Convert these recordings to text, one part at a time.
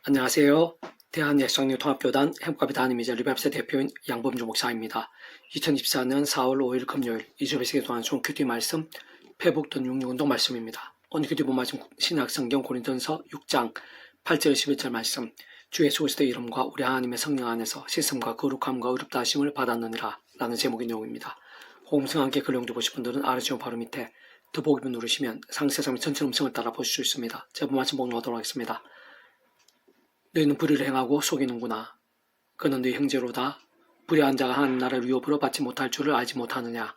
안녕하세요. 대한예수학령통합교단 행복합의 담임이자 리바입세 대표인 양범주 목사입니다. 2024년 4월 5일 금요일 2주 배식에 동안 좋은 큐티 말씀 회복된 66운동 말씀입니다. 오늘 큐티 본 말씀 신약성경 고린도전서 6장 8절 11절 말씀 주 예수 그리스도의 이름과 우리 하나님의 성령 안에서 씻음과 거룩함과 의롭다 하심을 받았느니라 라는 제목의 내용입니다. 호음성 함께 글 읽고 싶은 분들은 아래쪽 바로 밑에 더보기를 누르시면 상세성의 전체 음성을 따라 보실 수 있습니다. 제가 말씀 복용하도록 하겠습니다. 너희는 불의를 행하고 속이는구나. 그는 네 형제로다. 불의한 자가 하나님 나라를 유업으로 받지 못할 줄을 알지 못하느냐.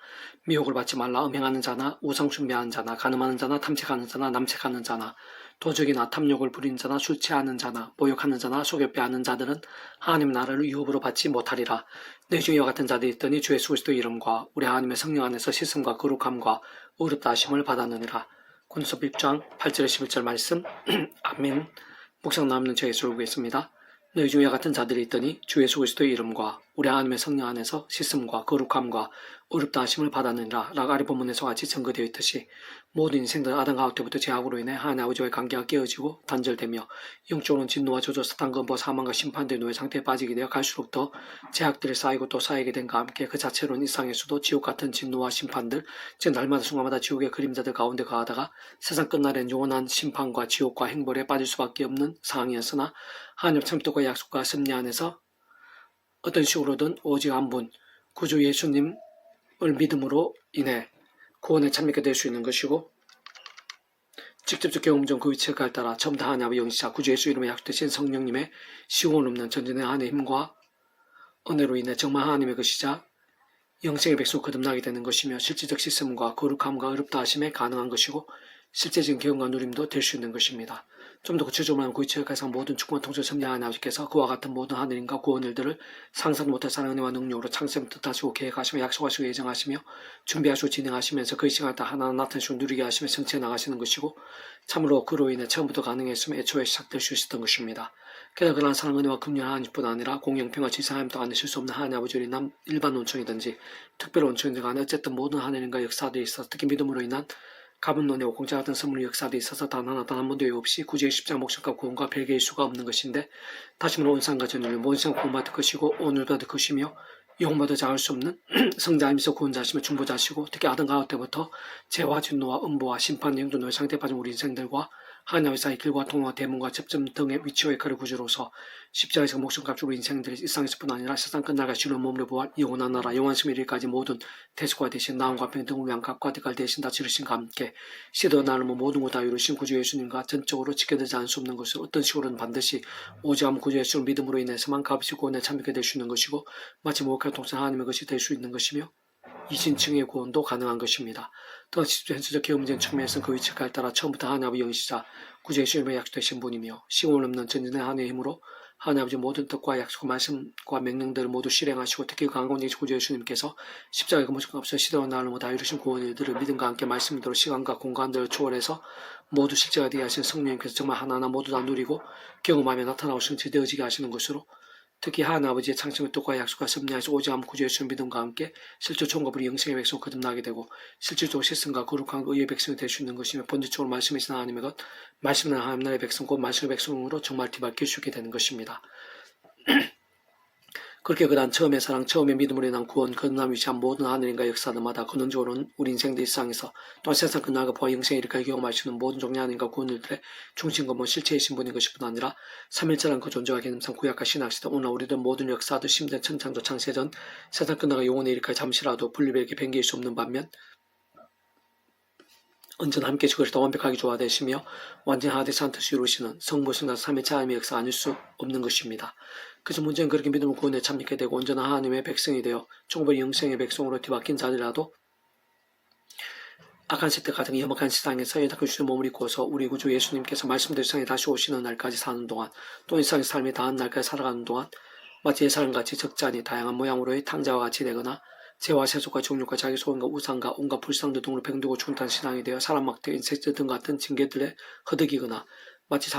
미혹을 받지 말라. 음행하는 자나 우상 숭배하는 자나 간음하는 자나 탐색하는 자나 남색하는 자나 도적이나 탐욕을 부리는 자나 술 취하는 자나 모욕하는 자나 속여 빼앗는 자들은 하나님 나라를 유업으로 받지 못하리라. 너희 중에 이와 같은 자들이 있더니 주 예수 그리스도의 이름과 우리 하나님의 성령 안에서 씻음과 거룩함과 의롭다 하심을 받았느니라. 고린도서 1장 8절 11절 말씀 아멘. 묵상 나누는 저 예수를 보겠습니다. 너희 중에 같은 자들이 있더니 주 예수 그리스도의 이름과 우리 하나님의 성령 안에서 씻음과 거룩함과 의롭다 하심을 받았느니라. 라고 아래 본문에서 같이 증거되어 있듯이 모든 인생들 아담 가우 때부터 죄악으로 인해 하나님 아버지와의 관계가 깨어지고 단절되며 영적으로는 진노와 저주 사탄 검보 사망과 심판된 노예 상태에 빠지게 되어 갈수록 더 죄악들이 쌓이고 또 쌓이게 된과 함께 그 자체로는 일상에서도 지옥 같은 진노와 심판들 즉 날마다 순간마다 지옥의 그림자들 가운데 거하다가 세상 끝날엔 영원한 심판과 지옥과 행벌에 빠질 수밖에 없는 상황이었으나 하나님 참뜻과 약속과 섭리 안에서 어떤 식으로든 오직 한 분 구주 예수님을 믿음으로 인해 구원에 참여하게 될 수 있는 것이고 직접적 경험 중 그 위치에 따라 처음부터 하나님의 영시자 구주 예수 이름에 약속되신 성령님의 시공을 없는 전진의 하나님의 힘과 은혜로 인해 정말 하나님의 것이자 영생의 백성으로 거듭나게 되는 것이며 실질적 씻음과 거룩함과 의롭다 하심에 가능한 것이고 실제적인 경험과 누림도 될 수 있는 것입니다. 좀 더 구체적으로 하면 그 위치에 가서 모든 축구와 통솔 섭리하는 아버지께서 그와 같은 모든 하늘인과 구원 일들을 상상도 못할 사랑의 은혜와 능력으로 창세부터 뜻하시고 계획하시며 약속하시고 예정하시며 준비하시고 진행하시면서 그 시간에 다 하나하나 나타내시고 누리게 하시며 성취해 나가시는 것이고 참으로 그로 인해 처음부터 가능했으며 애초에 시작될 수 있었던 것입니다. 게다가 그러한 사랑 은혜와 긍휼 하나님뿐 아니라 공영평화 지상함도 안내실 수 없는 하나님 아버지를 인한 일반 온천이든지 특별 온천이든지 간에 어쨌든 모든 하늘인과 역사들이 있어 특히 믿음으로 인한 가분 논의와 공짜 같은 선물의 역사도 있어서 단 하나 단 한 번도 없이 구제의 십자가 목숨과 구원과 별개일 수가 없는 것인데 다시는 온상과 전율 모든 구원받을 것이고 오늘 받을 것이며 영원받아 작을 수 없는 성자이면서 구원자시며 중보자시고 특히 아담 가우 때부터 죄와 진노와 음보와 심판 영존노의 상태에 빠진 우리 인생들과 하나님의 사이 길과 통로와 대문과 접점 등의 위치와 역할을 구주로서 십자가에서 목숨 값으로 인생들이 일상에서뿐 아니라 세상 끝날까 주는 몸으로 부활 영원한 나라 영원심 이르기까지 모든 대속과 대신 나음과 병 등을 위한 각과 대가를 대신 다 치르신과 함께 시대와 나름은 모든 것 다 이루신 구주 예수님과 전적으로 지켜들지 않을 수 없는 것을 어떤 식으로는 반드시 오직 한 구주 예수를 믿음으로 인해서만 값이 구원에 참여하게 될 수 있는 것이고 마치 목욕할 통상 하나님의 것이 될 수 있는 것이며 이신층의 구원도 가능한 것입니다. 또한 현수적 경험적인 측면에서는 그 위치에 따라 처음부터 하나님의 영시자 구주 예수님의 약속되신 분이며 시공을 없는 전진의 하나님의 힘으로 하나님 아버지 모든 뜻과 약속과 말씀과 명령들을 모두 실행하시고 특히 강공쟁이 구주 예수님께서 십자가의 그 모습과 앞서 시대와 나를 다 이루신 구원들을 믿음과 함께 말씀대로 시간과 공간들을 초월해서 모두 실제가 되게 하신 성령님께서 정말 하나하나 모두 다 누리고 경험하며 나타나오시는 제대어지게 하시는 것으로 특히 하나님 아버지의 창조의 뜻과 약속과 섭리하에서 오직 한 구주 예수의 믿음과 함께 실제 총과 불이 영생의 백성으로 거듭나게 되고 실질적으로 실승과 거룩한 의의 백성이 될 수 있는 것이며 본질적으로 말씀이신 하나님의 것 말씀은 하나님 나라의 백성 곧 말씀의 백성으로 정말 뒤바뀔 수 있게 되는 것입니다. 그렇게 그간 처음의 사랑, 처음의 믿음으로 인한 구원, 거듭남 위치한 모든 하늘인과 역사들마다 근원적으로는 우리 인생들 일상에서 또한 세상 끝나고 보아 영생에 이르기까지 경험할 수 있는 모든 종류 하늘인과 구원들의 중심 근본 실체의 신분인 것일 뿐 아니라 삼일자라는 그 존재와 개념상 구약과 신학시대 오늘 우리들 모든 역사도 심된 천창조 창세전 세상 끝나가 영원에 이르기까지 잠시라도 분리되게 변개일 수 없는 반면 언제나 함께 주거리다 완벽하게 조화되시며 완전히 하나되시 한 뜻을 이루시는 성부 성자 삼위일체 하나님의 역사 아닐 수 없는 것입니다. 그래서 문제는 그렇게 믿음을 구원에 참여하게 되고 언제나 하나님의 백성이 되어 종벌 영생의 백성으로 뒤바뀐 자들이라도 악한 세대 같은 험악한 세상에서 연약한 주의 몸을 입고서 우리 구주 예수님께서 말씀대로 세상에 다시 오시는 날까지 사는 동안 또 이 세상의 삶이 다한 날까지 살아가는 동안 마치 예사람같이 적잖이 다양한 모양으로의 탕자와 같이 되거나 죄와 세속과 정욕과 자기 소원과 우상과 온갖 불상도 등으로 병들고 죽는 신앙이 되어 사람 막대 인섹트 등 같은 징계들에 허덕이거나 마치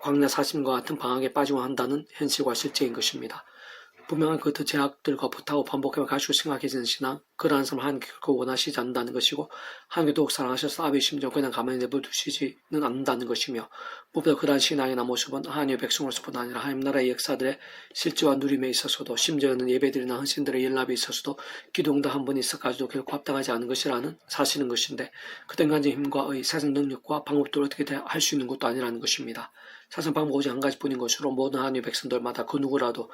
광야 사심과 같은 방황에 빠지고 한다는 현실과 실제인 것입니다. 분명한 그 제약들과 부타고 반복하며 갈수록 심각해지는 신앙, 그러한 사람을 하나님께 결코 원하시지 않는다는 것이고 하나님께 더욱 사랑하셔서 아버지의 심정 그냥 가만히 내버려두시지는 않는다는 것이며 무엇보다 그러한 신앙이나 모습은 하나님의 백성으로서뿐 아니라 하나님 나라의 역사들의 실제와 누림에 있어서도 심지어는 예배들이나 헌신들의 연락에 있어서도 기도응답 한 번 있어가지고 결코 합당하지 않은 것이라는 사실인 것인데 그 인간적인 힘과 의 세상 능력과 방법들을 어떻게 할 수 있는 것도 아니라는 것입니다. 사실 방법 오직 한 가지뿐인 것으로 모든 하나님의 백성들마다 그 누구라도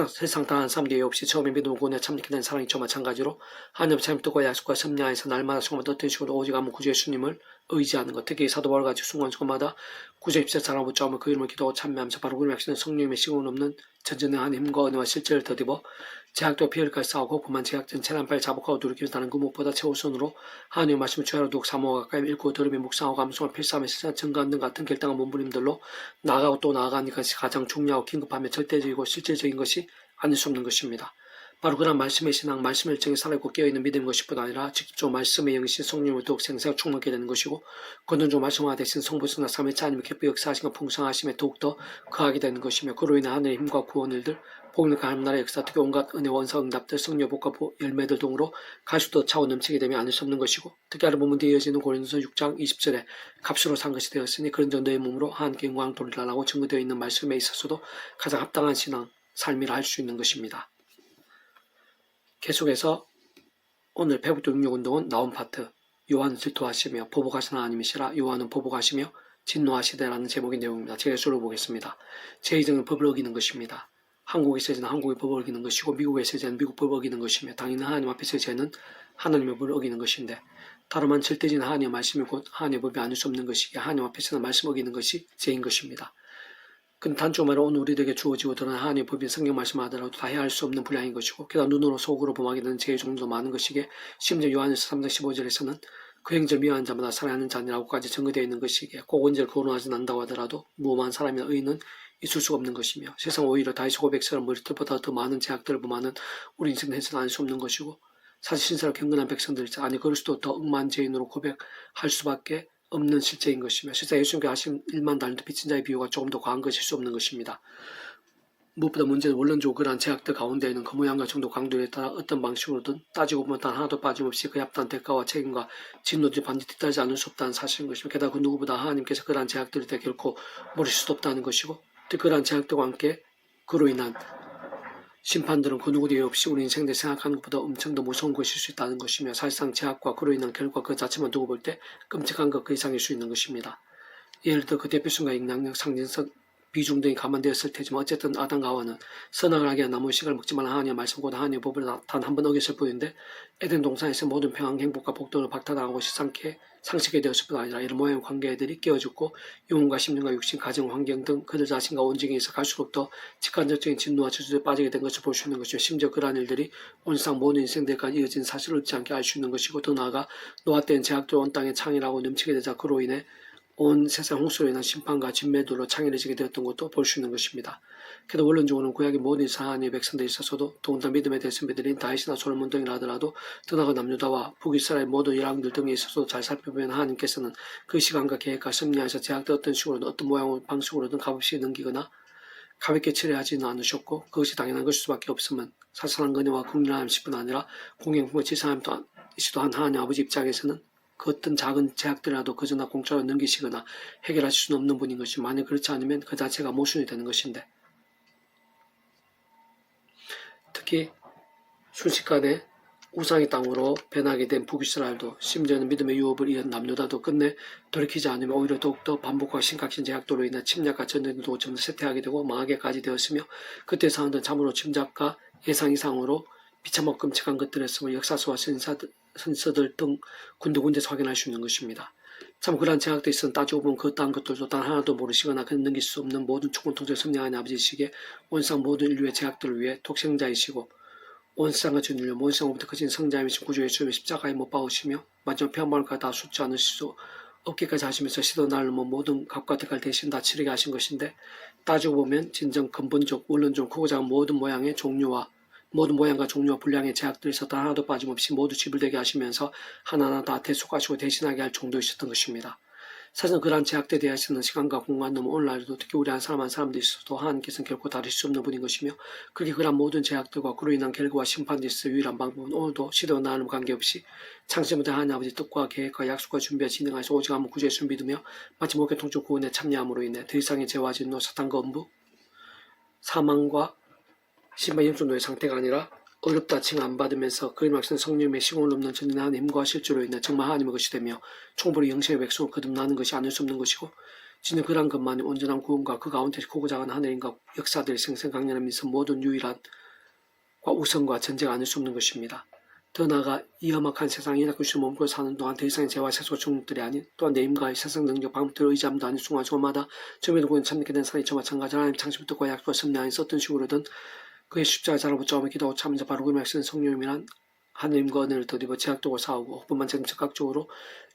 세상 단 한 사람 예외 없이 처음에 믿음을 구원에 참되게 된 사랑이 저 마찬가지로 하나님의 참 뜻과 약속과 섭리하에서 날마다 수고만 어떤 식으로 오직 한번 구주 예수님을 의지하는 것, 특히 사도 바울과 같이 순간순간마다 구주 입세 사랑을 붙잡으며 그 이름을 기도하고 참여하면서 바로 그를 약속된 성령님의 시공은 없는 전전의 하나님 힘과 은혜와 실제를 더디어 제약도 피해를까지 싸우고 그만 제약전 재난빨 자복하고 두렵기보다는 그 무엇보다 최우선으로 하나님의 말씀을 주야로 더욱 사모하고 가까이 읽고 들으며 묵상하고 감성을 필사하며 증거하는 등 같은 결단과 몸부림들로 나아가고 또 나아가는 것이 가장 중요하고 긴급하며 절대적이고 실질적인 것이 아닐 수 없는 것입니다. 바로 그런 말씀의 신앙, 말씀의 일정에 살아있고 깨어있는 믿음인 것뿐 아니라 직접 말씀의 영신 성령을 더욱 생생하게 충만하게 되는 것이고 건전조 말씀화 대신 성부성나 삼위체 하나님의 기쁘게 역사하시고 풍성하심에 더욱더 거하게 되는 것이며 그로 인해 하늘의 힘과 구원 일들 복음과 하나님 나라의 역사 특히 온갖 은혜와 원사 응답들 성령 복과 열매들 등으로 가시도 차고 넘치게 되면 아닐 수 없는 것이고 특히 알아보면 이어지는 고린도서 6장 20절에 값으로 산 것이 되었으니 그런 정도의 몸으로 하나님께 영광을 돌리라고 증거되어 있는 말씀에 있어서도 가장 합당한 신앙, 삶이라 할 수 있는 것입니다. 계속해서 오늘 배북도 육육운동은 나온 파트 요한은 질투하시며 보복하시는 하나님이시라 요한은 보복하시며 진노하시되라는 제목의 내용입니다. 제가 읽어보겠습니다. 제2등은 법을 어기는 것입니다. 한국의 죄는 한국의 법을 어기는 것이고 미국의 죄는 미국 법을 어기는 것이며 당연히 하나님 앞에서의 죄는 하나님의 법을 어기는 것인데 다름한 절대적인 하나님의 말씀이 곧 하나님의 법이 아닐 수 없는 것이기에 하나님 앞에서는 말씀 어기는 것이 죄인 것입니다. 근데 단적으로 오늘 우리에게 주어지고 드러난 하나님의 법인 성경 말씀을 하더라도 다 헤아릴 수 없는 분량인 것이고 게다가 눈으로 속으로 범하게 되는 죄의 종류도 많은 것이기에 심지어 요한일서 3장 15절에서는 그 행절 미워하는 자마다 살아나는 자니라고까지 전거되어 있는 것이기에 꼭 언제 거론하지 않는다고 하더라도 무엄한 사람이나 의인은 있을 수가 없는 것이며 세상 오히려 다윗 고백처럼 머리털보다 더 많은 죄악들을 범하는 우리 인생은 해서는 알 수 없는 것이고 사실 신사를 경건한 백성들이 아니 그럴 수도 더 억만 죄인으로 고백할 수밖에 없는 실제인 것이며 실제 예수님께 하신 1만 달란트 빚진 자의 비유가 조금 더 과한 것일 수 없는 것입니다. 무엇보다 문제는 원론적으로 그러한 제약들 가운데에는 그 모양과 정도 강도에 따라 어떤 방식으로든 따지고 보면 단 하나도 빠짐없이 그 합당한 대가와 책임과 진노들이 반드시 뒤따르지 않을 수 없다는 사실인 것이며 게다가 그 누구보다 하나님께서 그러한 제약들에 대해 결코 모르실 수도 없다는 것이고 또 그러한 제약들과 함께 그로 인한 심판들은 그 누구도 없이 우리 인생들 생각하는 것보다 엄청 더 무서운 것일 수 있다는 것이며 사실상 제약과 그로 인한 결과 그 자체만 두고 볼 때 끔찍한 것 그 이상일 수 있는 것입니다. 예를 들어 그 대표성과 영향력, 상징성, 비중 등이 감안되었을 테지만 어쨌든 아담과 하와는 선악을 하게 한 나무의 씨를 먹지 말라 하나님의 말씀보다 하나님의 법을 단 한 번 어겼을 뿐인데 에덴 동산에서 모든 평안, 행복과 복도를 박탈당하고 상실게 되었을 뿐 아니라 이런 모양의 관계들이 깨어졌고 영혼과 심령과 육신, 가정, 환경 등 그들 자신과 온증에서 갈수록 더 직간접적인 진노와 저주에 빠지게 된 것을 볼 수 있는 것이며 심지어 그러한 일들이 온상 모든 인생들까지 이어진 사실을 잊지 않게 알 수 있는 것이고 더 나아가 노아 때는 제약들 온 땅에 창이라고 넘치게 되자 그로 인해 온 세상 홍수로 인한 심판과 진멸들로 창의해지게 되었던 것도 볼 수 있는 것입니다. 그래도 원론적으로는 구약의 모든 하나님의 백성들이 있어서도 더군다나 믿음의 대선배들인 다윗이나 솔로몬 등이라 하더라도 더나아가 남유다와 북이스라엘 모든 이랑들 등에 있어서도 잘 살펴보면 하나님께서는 그 시간과 계획과 섭리하에서 제약들 어떤 식으로든 어떤 모양 방식으로든 값없이 넘기거나 가볍게 처리하지는 않으셨고 그것이 당연한 것일 수밖에 없으면 사실상 은혜와 국률하심뿐 아니라 공경품과 지상함도 이시도한 하나님 아버지 입장에서는 그 어떤 작은 제약들이라도 그저나 공짜로 넘기시거나 해결하실 수는 없는 분인 것이 만약 그렇지 않으면 그 자체가 모순이 되는 것인데 특히 순식간에 우상의 땅으로 변하게 된 북이스라엘도 심지어는 믿음의 유업을 이은 남유다도 끝내 돌이키지 않으면 오히려 더욱더 반복과 심각한 제약도로 인해 침략과 전쟁도 점점 쇠퇴하게 되고 망하게까지 되었으며 그때 상황은 참으로 짐작과 예상 이상으로 비참하고 끔찍한 것들에서 역사서와 선서들 등 군데군데서 확인할 수 있는 것입니다. 참 그러한 제약도 있으면 따지고 보면 그 어떠한 것들도 단 하나도 모르시거나 그는 넘길 수 없는 모든 충분 통제를 섭리하는 아버지이시기에 온 세상 모든 인류의 제약들을 위해 독생자이시고 온 세상을 주님을 온 세상으로부터 크신 성자이신 구주 예수님의 십자가에 못 박으시며 마지막 평범할까 다 숫지 않으실 수 없게까지 하시면서 시도 날로 모든 값과 대가를 대신 다 치르게 하신 것인데 따지고 보면 진정 근본적 원론적 크고 작은 모든 모양의 종류와 모든 모양과 종류와 분량의 제약들에서 단 하나도 빠짐없이 모두 지불되게 하시면서 하나하나 다 대속하시고 대신하게 할 정도이셨던 것입니다. 사실은 그러한 제약들에 대해서는 시간과 공간 너무 오늘날도 특히 우리 한 사람 한 사람도 있어도 하나님께서는 결코 다루실 수 없는 분인 것이며, 그렇게 그러한 모든 제약들과 그로 인한 결과와 심판에 있어 유일한 방법은 오늘도 시대와 나눔 관계없이 창세부터 하나님 아버지 뜻과 계획과 약속과 준비와 진행하여서 오직 아무 구주의 수 믿으며 마치 목회 통치 구원에 참여함으로 인해 더 이상의 죄와 진노 사탄과 음부 사망과 신발 영존도의 상태가 아니라 어렵다 칭 안 받으면서 그의 말씀 성령의 시공을 넘는 전진한 힘과 실주로 인해 정말 하나님의 것이 되며 총벌이 영생의 백성을 거듭나는 것이 아닐 수 없는 것이고, 진짜 그러한 것만이 온전한 구원과 그 가운데 크고 작은 하늘인과 역사들의 생생강렬한 믿음 모든 유일한 우선과 전제가 아닐 수 없는 것입니다. 더 나아가 이 험악한 세상에 이나쿠시 몸고 사는 동안 더 이상의 죄와 세속 중독들이 아닌 또한 내 힘과 세상 능력 방법들을 의지함도 아닌 순간순간마다 점에도 고인 참게 된 사람이 저와 마찬가지로 하나님 창시부터과 약속과 섭리 안에서 어떤 식으로든 그의 십자가 자로 붙잡으며 기도하고 참으면서 바로 그 말씀 성령님이란 하느님과 은혜를 덧입어 제약도고 싸우고 뿐만 아니라 즉각적으로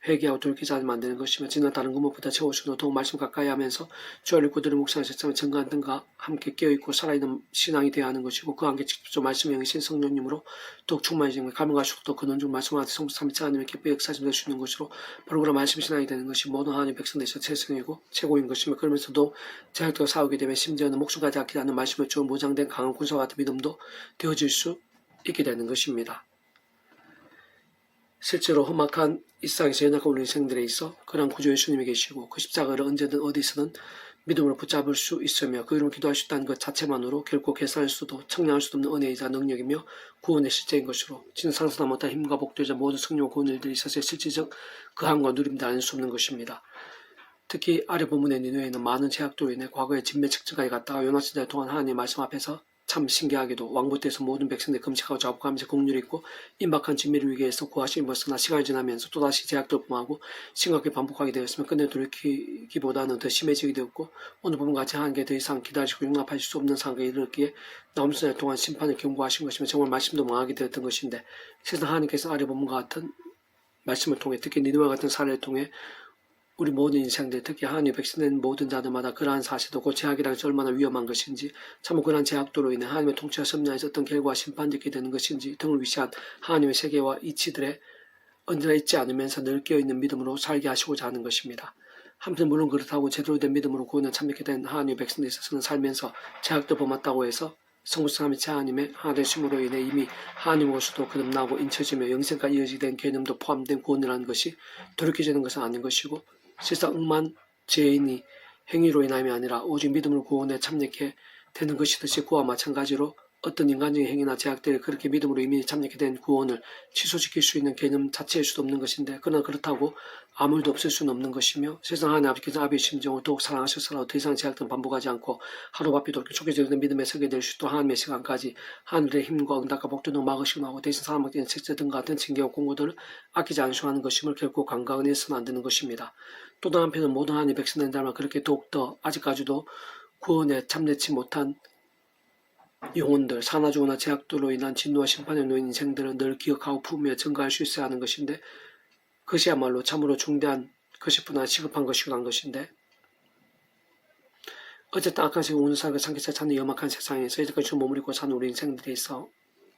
회개하고 돌이키지 만드는 것이며, 지난 다른 것무엇보다 채워주고 더욱 말씀 가까이 하면서 주를 읽고 들은 묵상하셨다면 정가한 등과 함께 깨어있고 살아있는 신앙이 되어야 하는 것이고, 그와 함께 직접 말씀의 영이신 성령님으로 더욱 충만해지며 감흥하시고 또 근원 중 말씀을 하듯 성삼치 하나님의 기뻐 역사하심을 될 수 있는 것으로 바로 그런 말씀 신앙이 되는 것이 모든 하나님의 백성들에서 최선이고 최고인 것이며, 그러면서도 제약도가 싸우게 되면 심지어는 목숨까지 아끼지 않는 말씀을 주어 모장된 강한 군사와 같은 믿음도 되어질 수 있게 되는 것입니다. 실제로 험악한 일상에서 연약한 우리 인생들에 있어 그런 구주 예수님이 계시고 그 십자가를 언제든 어디서든 믿음으로 붙잡을 수 있으며 그 이름으로 기도할 수 있다는 것 자체만으로 결코 계산할 수도 청량할 수도 없는 은혜이자 능력이며 구원의 실제인 것으로, 진짜 상상하지 못한 힘과 복되자 모든 성령 구원 일들이 있어서의 실질적 그함과 누림도 아닐 수 없는 것입니다. 특히 아래 본문의 니느웨는 많은 제약도로 인해 과거에 진매 측정까지 갔다가 요나 시대 동안 하나님의 말씀 앞에서 참 신기하게도 왕부 때에서 모든 백성들이 금식하고 자복하면서 국률이 있고 임박한 진미를 위기에서 구하시니 벗어나 시간이 지나면서 또다시 제약도 범하고 심각하게 반복하게 되었으면 끝내 돌이키기보다는 더 심해지게 되었고, 오늘 보면 같이 하나님께 더 이상 기다리시고 용납하실 수 없는 상황에 이르렀기에 남은 시간 동안 심판을 경고하신 것이며 정말 말씀도 망하게 되었던 것인데, 세상 하나님께서 아래 본문과 같은 말씀을 통해 특히 니느웨와 같은 사례를 통해 우리 모든 인생들 특히 하나님의 백성된 모든 자들마다 그러한 사실도 그 제약이라는 것이 얼마나 위험한 것인지, 참으로 그러한 제약도로 인해 하나님의 통치와 섭리안에서 어떤 결과와 심판이 있게 되는 것인지 등을 위시한 하나님의 세계와 이치들에 언제나 잊지 않으면서 늘 깨어있는 믿음으로 살게 하시고자 하는 것입니다. 한편 물론 그렇다고 제대로 된 믿음으로 구원을 참여하게 된 하나님의 백성들에 있어서는 살면서 제약도 범했다고 해서 성부성함이 하나님의 하나 되심으로 인해 이미 하나님으로서도 거듭나고 인쳐지며 영생까지 이어지게 된 개념도 포함된 구원이라는 것이 돌이켜지는 것은 아닌 것이고, 실상 억만 죄인이 행위로 인함이 아니라 오직 믿음으로 구원에 참여하게 되는 것이듯이 그와 마찬가지로 어떤 인간적인 행위나 제약들이 그렇게 믿음으로 이미 참여하게 된 구원을 취소시킬 수 있는 개념 자체일 수도 없는 것인데, 그러나 그렇다고 아무 일도 없을 수는 없는 것이며, 세상 하나님 아버지께서 아비의 심정을 더욱 사랑하셔서라도 더 이상 제약들은 반복하지 않고 하루바삐 돌이켜 촉해지는 믿음의 설계 될 수 있도록 하나님의 시간까지 하늘의 힘과 응답과 복도는 막으시고 하고 대신 사람에게 대한 책제 등 같은 징계와 공고들을 아끼지 않으시고 하는 것임을 결코 간과는 해서는 안 되는 것입니다. 또 다른 한편은 모든 하나님의 백성들만 그렇게 더욱더 아직까지도 구원에 참여치 못한 영혼들, 산화조나 제약도로 인한 진노와 심판에 놓인 인생들은 늘 기억하고 품으며 증가할 수 있어야 하는 것인데, 그것이야말로 참으로 중대한 것이뿐 아니라 시급한 것이고 한 것인데, 어쨌든 악한 세상 오는 삶과 상기차 찾는 염악한 세상에서 이제까지 주 머무르고 사는 우리 인생들에 있어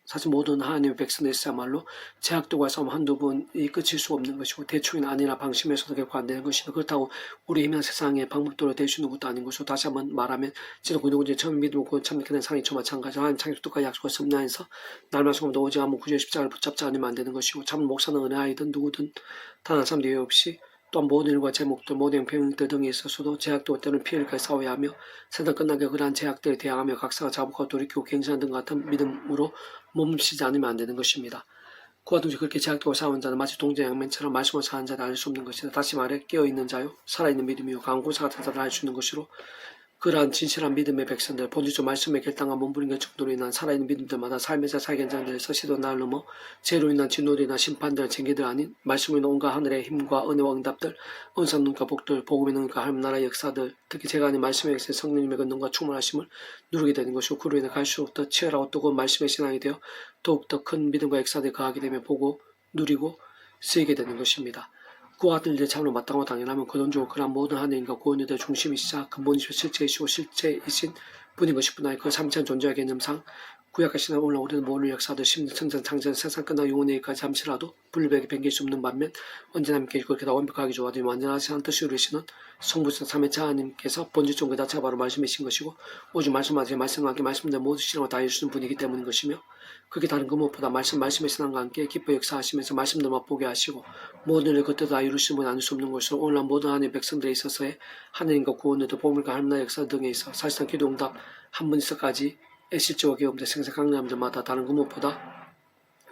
사실 모든 하나님의 백성들이야말로 제약도가 싸움 한두 번이 끝일 수 없는 것이고 대충이 아니라 방심해서도 결코 안 되는 것이고, 그렇다고 우리 힘한 세상의 방법대로 될 수 있는 것도 아닌 것이고, 다시 한번 말하면 진짜 누구든지 처음 믿음을 참게 된 사람이 저 마찬가지로 하나님 창조도가 약속과 섭리하에서 날만 속으로 오지 않으면 구주의 십자가를 붙잡지 않으면 안 되는 것이고, 참 목사는 은혜아이든 누구든 단 한 사람 예외 없이 또한 모든 일과 제목들, 모든 형평들 등에 있어서도 제약도 때로는 피해를까지 싸워야 하며, 세상 끝나게 그러한 제약들에 대항하며 각사가 자복하고 돌이키고 갱신하는 등 같은 믿음으로 몸부시지 않으면 안 되는 것입니다. 그와 동시에 그렇게 제약도가 싸운 자는 마치 동전양면처럼 말씀을 사는 자를 알 수 없는 것이다. 다시 말해 깨어있는 자요 살아있는 믿음이요 강한 군사 같은 자를 알 수 있는 것으로, 그러한 진실한 믿음의 백성들, 본질적 말씀의 결단과 몸부림과 정도로 인한 살아있는 믿음들마다 삶에서 살견장들에서 시도 날 넘어 죄로 인한 진노들이나 심판들, 징계들 아닌 말씀으로 인한 온갖 하늘의 힘과 은혜와 응답들, 은사 눈과 복들, 복음의 능력과 하나님 나라의 역사들, 특히 제가 아닌 말씀의 역사에 성령님의 권능과 충만하심을 누리게 되는 것이고, 그로 인해 갈수록 더 치열하고 뜨거운 말씀의 신앙이 되어 더욱더 큰 믿음과 역사들이 가하게 되며 보고 누리고 쓰이게 되는 것입니다. 그와 같은 일에 참으로 마땅하고 당연하면 근원적으로 그러한 모든 하나님과 구원의 중심이시자 근본이시고 실체이시고 실체이신 분인 것이뿐 아니라 그 삼천 존재의 개념상 구약하시나 오늘 우리는 모든 역사도 심리 성장 창전 세상 끝나 영원히까지 잠시라도 불백에 변길 수 없는 반면 언제나 함께 그렇게 다 완벽하게 조화되며 완전하지 않은 뜻을 이루시는 성부성 삼위체 하나님께서 본질적 그 자체가 바로 말씀이신 것이고 오직 말씀하지 말씀하게 말씀된 모든 신앙을 다 이루시는 분이기 때문인 것이며 그게 다른 그 무엇보다 말씀의 신앙과 함께 기뻐 역사하시면서 말씀들만 보게 하시고 모든 일을 그때 다 이루시는 분이 아닐 수 없는 것으로 오늘날 모든 하나님의 백성들에 있어서의 하나님과 구원에도 보물과 하나님의 역사 등에 있어 사실상 기도응답 한 번에서까지 애실적과 경험자 생생 강남들마다 다른 그 무엇보다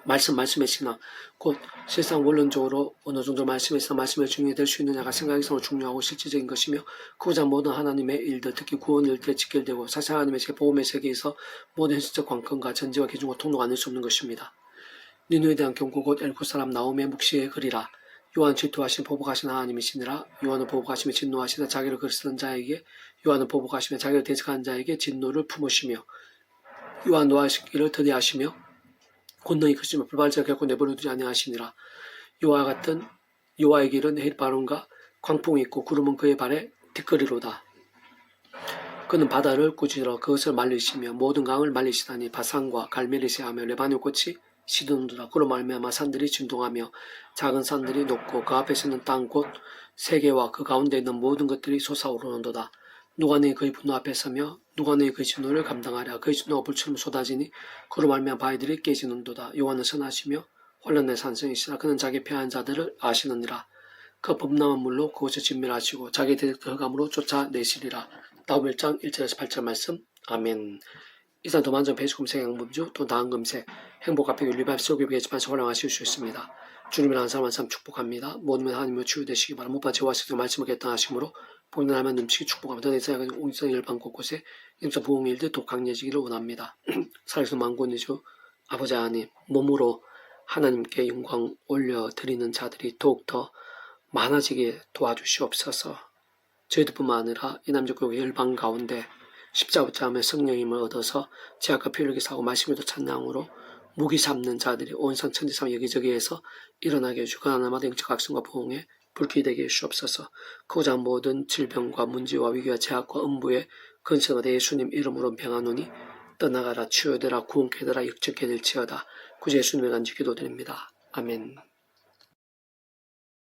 말씀의 신앙, 곧 실상 원론적으로 어느 정도 말씀의 신앙, 말씀의 중요히 될 수 있느냐가 생각에서 중요하고 실질적인 것이며 그보다 모든 하나님의 일들, 특히 구원 일들에 직결되고 사실 하나님의 세계, 복음의 세계에서 모든 현실적 관건과 전제와 기준과 통로가 아닐 수 없는 것입니다. 니누에 대한 경고 곧 엘코 사람 나홈의 묵시의 글이라. 요한 질투하신 보복하신 하나님이시니라. 요한은 보복하시며 진노하시나 자기를 그리스는 자에게 요한은 보복하시며 자기를 대적하는 자에게 진노를 품으시며 요한 노하시기를 더디하시며 권능이 크시며 불발자 결코 내버려두지 아니하시니라. 요와 같은 요와의 길은 햇바람과 광풍이 있고 구름은 그의 발에 뒷거리로다. 그는 바다를 꾸짖어 그것을 말리시며 모든 강을 말리시다니 바산과 갈멜리시하며 레바논 꽃이 시드는도다. 그로 말미암아 산들이 진동하며 작은 산들이 높고 그 앞에 서는 땅 곧 세계와 그 가운데 있는 모든 것들이 솟아오르는도다. 누가 너희 그의 분노 앞에 서며 누가 너희 그의 진노를 감당하랴. 그의 진노가 불처럼 쏟아지니 그로 말미암아 바위들이 깨지는도다. 요한은 선하시며 환난의 산성이시라. 그는 자기 패한 자들을 아시느니라. 그 범람한 물로 그곳을 진멸하시고 자기 대적들 흑암으로 쫓아내시리라. 다음 1장 1절에서 8절 말씀. 아멘. 이상 더 많은 배수 검색 양범주 또 나은 검색 행복 앞에 윤리밥 소개비겠지만 활용하실 수 있습니다. 주님을 한 사람 한 사람 축복합니다. 모든 하나님의 치유되시기 바랍니다. 못봐 제와 식도 말씀을 개땅하심으로 복는 하나님 넘치기 축복합니다. 내 사역은 옹성 열방 곳곳에 영적 부흥 일들 독강해지기를 원합니다. 살아계신 만군이주 아버지 하나님 몸으로 하나님께 영광 올려드리는 자들이 더욱더 많아지게 도와주시옵소서. 저희들뿐만 아니라 이 남쪽국 열방 가운데 십자가 붙잡으며 성령님을 얻어서 제약과 필요하게 사고 말씀에도 찬양으로 무기 삼는 자들이 온상 천지상 여기저기에서 일어나게 해주고 하나마다 영적 각성과 부흥에 불길이 되게 해주옵소서. 그고자 모든 질병과 문제와 위기와 제약과 음부의 근세가 예수님 이름으로 병하노니 떠나가라 치유되라 구원케 되라 역적게 될지어다. 구주 예수님의 간지 기도드립니다. 아멘.